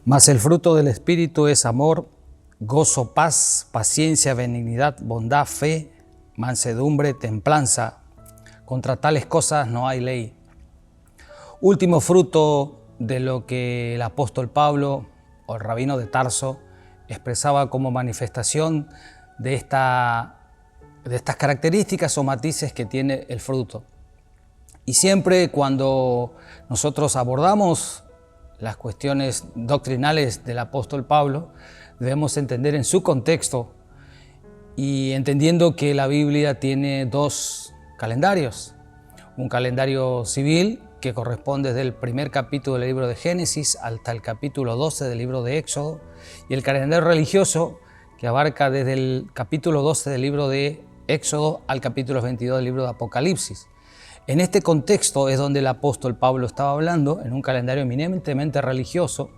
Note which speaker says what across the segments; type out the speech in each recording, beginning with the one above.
Speaker 1: Mas el fruto del Espíritu es amor, gozo, paz, paciencia, benignidad, bondad, fe, mansedumbre, templanza. Contra tales cosas no hay ley. Último fruto de lo que el apóstol Pablo o el rabino de Tarso expresaba como manifestación de estas características o matices que tiene el fruto. Y siempre cuando nosotros abordamos las cuestiones doctrinales del apóstol Pablo, debemos entender en su contexto y entendiendo que la Biblia tiene dos calendarios. Un calendario civil que corresponde desde el primer capítulo del libro de Génesis hasta el capítulo 12 del libro de Éxodo, y el calendario religioso que abarca desde el capítulo 12 del libro de Éxodo al capítulo 22 del libro de Apocalipsis. En este contexto es donde el apóstol Pablo estaba hablando, en un calendario eminentemente religioso,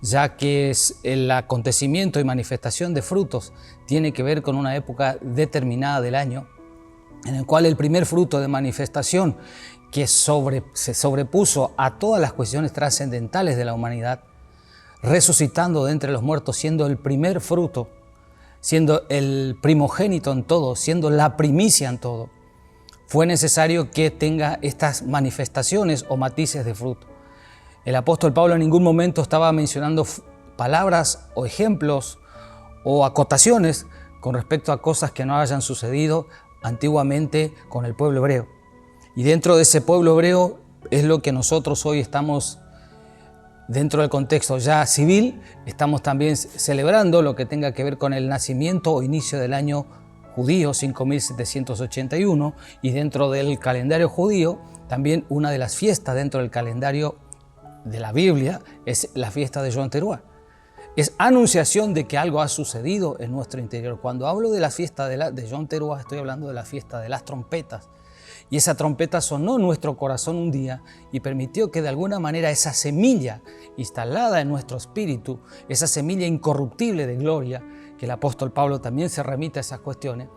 Speaker 1: ya que el acontecimiento y manifestación de frutos tiene que ver con una época determinada del año, en el cual el primer fruto de manifestación que se sobrepuso a todas las cuestiones trascendentales de la humanidad, resucitando de entre los muertos, siendo el primer fruto, siendo el primogénito en todo, siendo la primicia en todo, fue necesario que tenga estas manifestaciones o matices de fruto. El apóstol Pablo en ningún momento estaba mencionando palabras o ejemplos o acotaciones con respecto a cosas que no hayan sucedido antiguamente con el pueblo hebreo. Y dentro de ese pueblo hebreo es lo que nosotros hoy estamos, dentro del contexto ya civil, estamos también celebrando lo que tenga que ver con el nacimiento o inicio del año judío 5781, y dentro del calendario judío también una de las fiestas dentro del calendario de la Biblia es la fiesta de Yom Teruah. Es anunciación de que algo ha sucedido en nuestro interior. Cuando hablo de la fiesta de Yom Teruah, estoy hablando de la fiesta de las trompetas. Y esa trompeta sonó en nuestro corazón un día y permitió que de alguna manera esa semilla instalada en nuestro espíritu, esa semilla incorruptible de gloria, que el apóstol Pablo también se remite a esas cuestiones,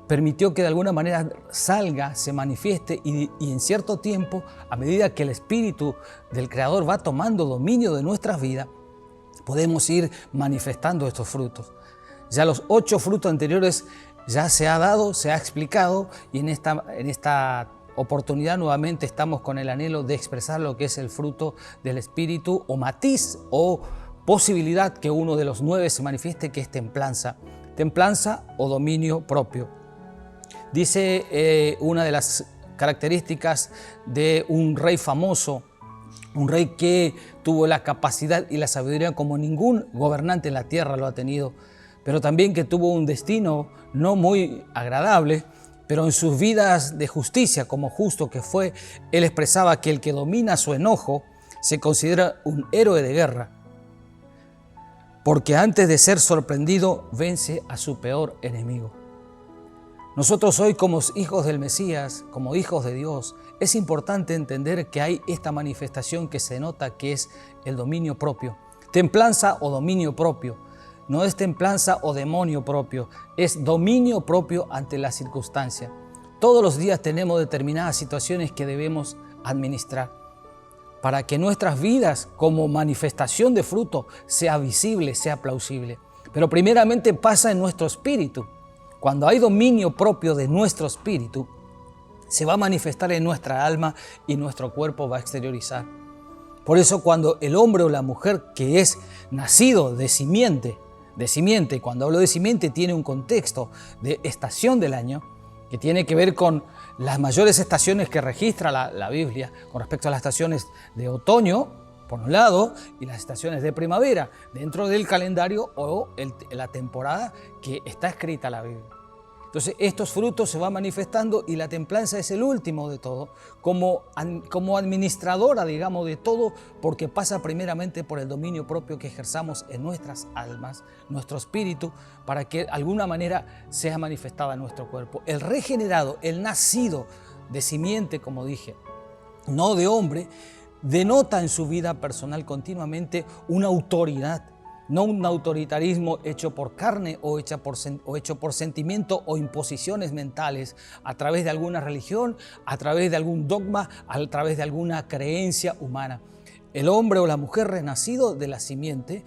Speaker 1: permitió que de alguna manera salga, se manifieste y en cierto tiempo, a medida que el espíritu del Creador va tomando dominio de nuestras vidas, podemos ir manifestando estos frutos. Ya los 8 frutos anteriores ya se ha dado, se ha explicado, y en esta oportunidad nuevamente estamos con el anhelo de expresar lo que es el fruto del Espíritu o matiz o posibilidad que uno de los 9 se manifieste, que es templanza o dominio propio. Dice una de las características de un rey famoso, un rey que tuvo la capacidad y la sabiduría como ningún gobernante en la tierra lo ha tenido, pero también que tuvo un destino no muy agradable, pero en sus vidas de justicia, como justo que fue, él expresaba que el que domina su enojo se considera un héroe de guerra, porque antes de ser sorprendido vence a su peor enemigo. Nosotros hoy, como hijos del Mesías, como hijos de Dios, es importante entender que hay esta manifestación que se nota, que es el dominio propio. Templanza o dominio propio. No es templanza o demonio propio, es dominio propio ante la circunstancia. Todos los días tenemos determinadas situaciones que debemos administrar para que nuestras vidas como manifestación de fruto sea visible, sea plausible. Pero primeramente pasa en nuestro espíritu. Cuando hay dominio propio de nuestro espíritu, se va a manifestar en nuestra alma y nuestro cuerpo va a exteriorizar. Por eso cuando el hombre o la mujer que es nacido de simiente, cuando hablo de simiente tiene un contexto de estación del año, que tiene que ver con las mayores estaciones que registra la Biblia, con respecto a las estaciones de otoño, por un lado, y las estaciones de primavera, dentro del calendario o la temporada que está escrita en la Biblia. Entonces, estos frutos se van manifestando y la templanza es el último de todo, como administradora, digamos, de todo, porque pasa primeramente por el dominio propio que ejerzamos en nuestras almas, nuestro espíritu, para que de alguna manera sea manifestada en nuestro cuerpo. El regenerado, el nacido de simiente, como dije, no de hombre, denota en su vida personal continuamente una autoridad, no un autoritarismo hecho por carne o hecho por sentimiento o imposiciones mentales a través de alguna religión, a través de algún dogma, a través de alguna creencia humana. El hombre o la mujer renacido de la simiente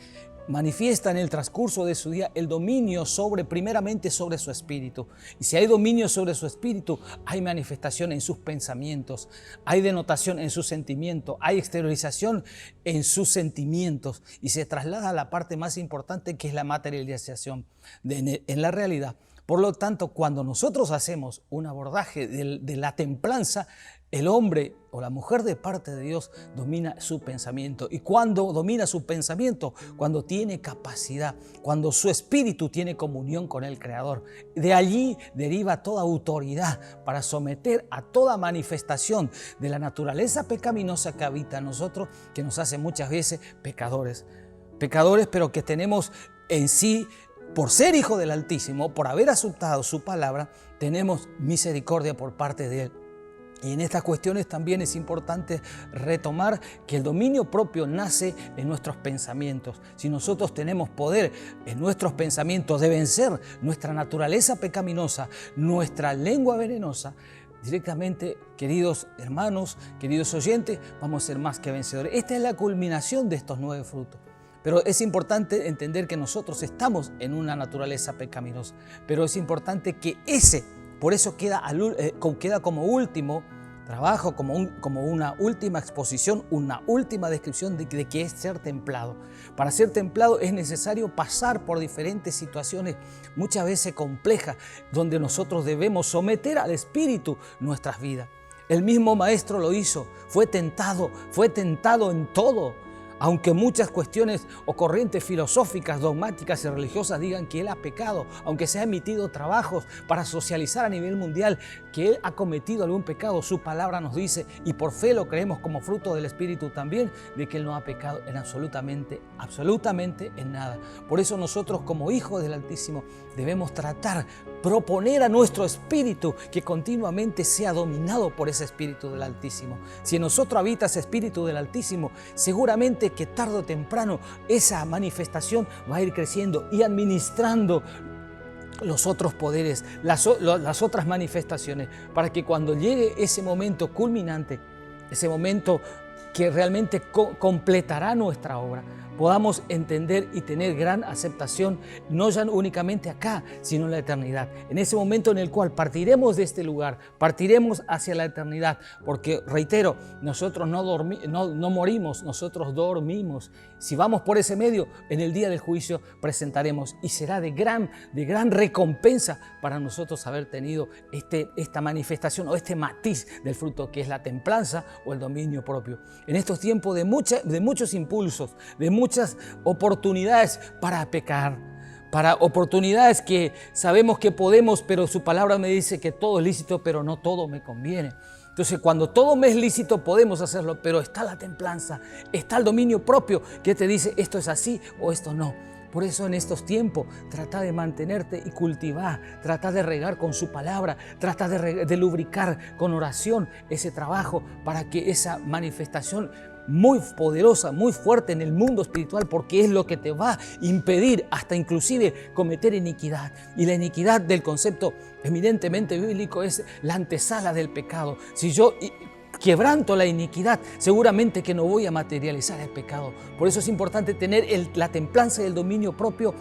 Speaker 1: manifiesta en el transcurso de su día el dominio primeramente sobre su espíritu. Y si hay dominio sobre su espíritu, hay manifestación en sus pensamientos, hay denotación en sus sentimientos, hay exteriorización en sus sentimientos y se traslada a la parte más importante, que es la materialización en la realidad. Por lo tanto, cuando nosotros hacemos un abordaje de la templanza, el hombre o la mujer de parte de Dios domina su pensamiento. Y cuando domina su pensamiento, cuando tiene capacidad, cuando su espíritu tiene comunión con el Creador, de allí deriva toda autoridad para someter a toda manifestación de la naturaleza pecaminosa que habita en nosotros, que nos hace muchas veces pecadores. Pecadores, pero que tenemos en sí, por ser hijo del Altísimo, por haber aceptado su palabra, tenemos misericordia por parte de Él. Y en estas cuestiones también es importante retomar que el dominio propio nace en nuestros pensamientos. Si nosotros tenemos poder en nuestros pensamientos de vencer nuestra naturaleza pecaminosa, nuestra lengua venenosa, directamente, queridos hermanos, queridos oyentes, vamos a ser más que vencedores. Esta es la culminación de estos 9 frutos. Pero es importante entender que nosotros estamos en una naturaleza pecaminosa. Pero es importante que por eso queda como último trabajo, como una última exposición, una última descripción de qué es ser templado. Para ser templado es necesario pasar por diferentes situaciones, muchas veces complejas, donde nosotros debemos someter al Espíritu nuestras vidas. El mismo Maestro lo hizo, fue tentado en todo. Aunque muchas cuestiones o corrientes filosóficas, dogmáticas y religiosas digan que Él ha pecado, aunque se han emitido trabajos para socializar a nivel mundial que Él ha cometido algún pecado, su palabra nos dice, y por fe lo creemos como fruto del Espíritu también, de que Él no ha pecado en absolutamente en nada. Por eso nosotros como hijos del Altísimo debemos proponer a nuestro espíritu que continuamente sea dominado por ese Espíritu del Altísimo. Si en nosotros habita ese Espíritu del Altísimo, seguramente que tarde o temprano esa manifestación va a ir creciendo y administrando los otros poderes, las otras manifestaciones, para que cuando llegue ese momento culminante, ese momento que realmente completará nuestra obra, podamos entender y tener gran aceptación, no ya únicamente acá, sino en la eternidad. En ese momento en el cual partiremos de este lugar, partiremos hacia la eternidad, porque, reitero, nosotros no morimos, nosotros dormimos. Si vamos por ese medio, en el día del juicio presentaremos, y será de gran recompensa para nosotros haber tenido esta manifestación o este matiz del fruto que es la templanza o el dominio propio. En estos tiempos de muchos impulsos, de muchas oportunidades para pecar, para oportunidades que sabemos que podemos, pero su palabra me dice que todo es lícito, pero no todo me conviene. Entonces, cuando todo me es lícito, podemos hacerlo, pero está la templanza, está el dominio propio que te dice esto es así o esto no. Por eso en estos tiempos trata de mantenerte y cultivar, trata de regar con su palabra, trata de lubricar con oración ese trabajo para que esa manifestación muy poderosa, muy fuerte en el mundo espiritual, porque es lo que te va a impedir hasta inclusive cometer iniquidad. Y la iniquidad del concepto eminentemente bíblico es la antesala del pecado. Si yo quebranto la iniquidad, seguramente que no voy a materializar el pecado. Por eso es importante tener la templanza y el dominio propio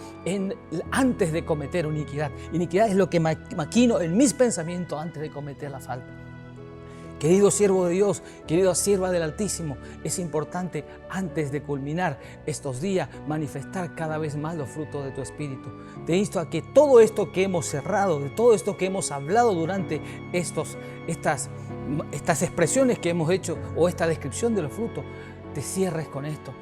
Speaker 1: antes de cometer iniquidad. Iniquidad es lo que maquino en mis pensamientos antes de cometer la falta. Querido siervo de Dios, querida sierva del Altísimo, es importante antes de culminar estos días manifestar cada vez más los frutos de tu espíritu. Te insto a que todo esto que hemos cerrado, de todo esto que hemos hablado durante estas expresiones que hemos hecho o esta descripción de los frutos, te cierres con esto.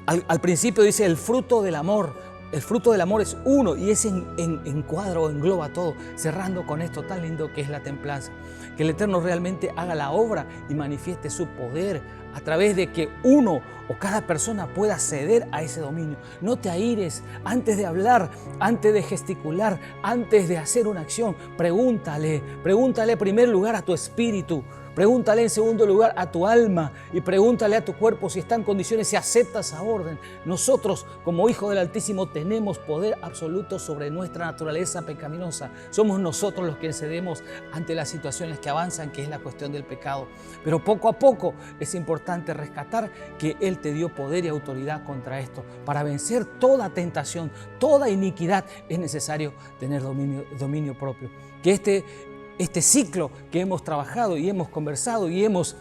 Speaker 1: Al principio dice el fruto del amor. El fruto del amor es uno y ese encuadra o engloba todo, cerrando con esto tan lindo que es la templanza. Que el Eterno realmente haga la obra y manifieste su poder a través de que uno o cada persona pueda ceder a ese dominio. No te aires antes de hablar, antes de gesticular, antes de hacer una acción. Pregúntale en primer lugar a tu espíritu. Pregúntale en segundo lugar a tu alma y pregúntale a tu cuerpo si está en condiciones, si acepta esa orden. Nosotros, como hijos del Altísimo, tenemos poder absoluto sobre nuestra naturaleza pecaminosa. Somos nosotros los que cedemos ante las situaciones que avanzan, que es la cuestión del pecado. Pero poco a poco es importante rescatar que Él te dio poder y autoridad contra esto. Para vencer toda tentación, toda iniquidad, es necesario tener dominio propio. Que este ciclo que hemos trabajado y hemos conversado y hemos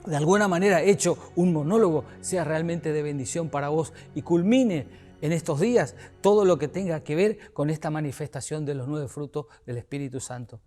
Speaker 1: de alguna manera hecho un monólogo sea realmente de bendición para vos y culmine en estos días todo lo que tenga que ver con esta manifestación de los 9 frutos del Espíritu Santo.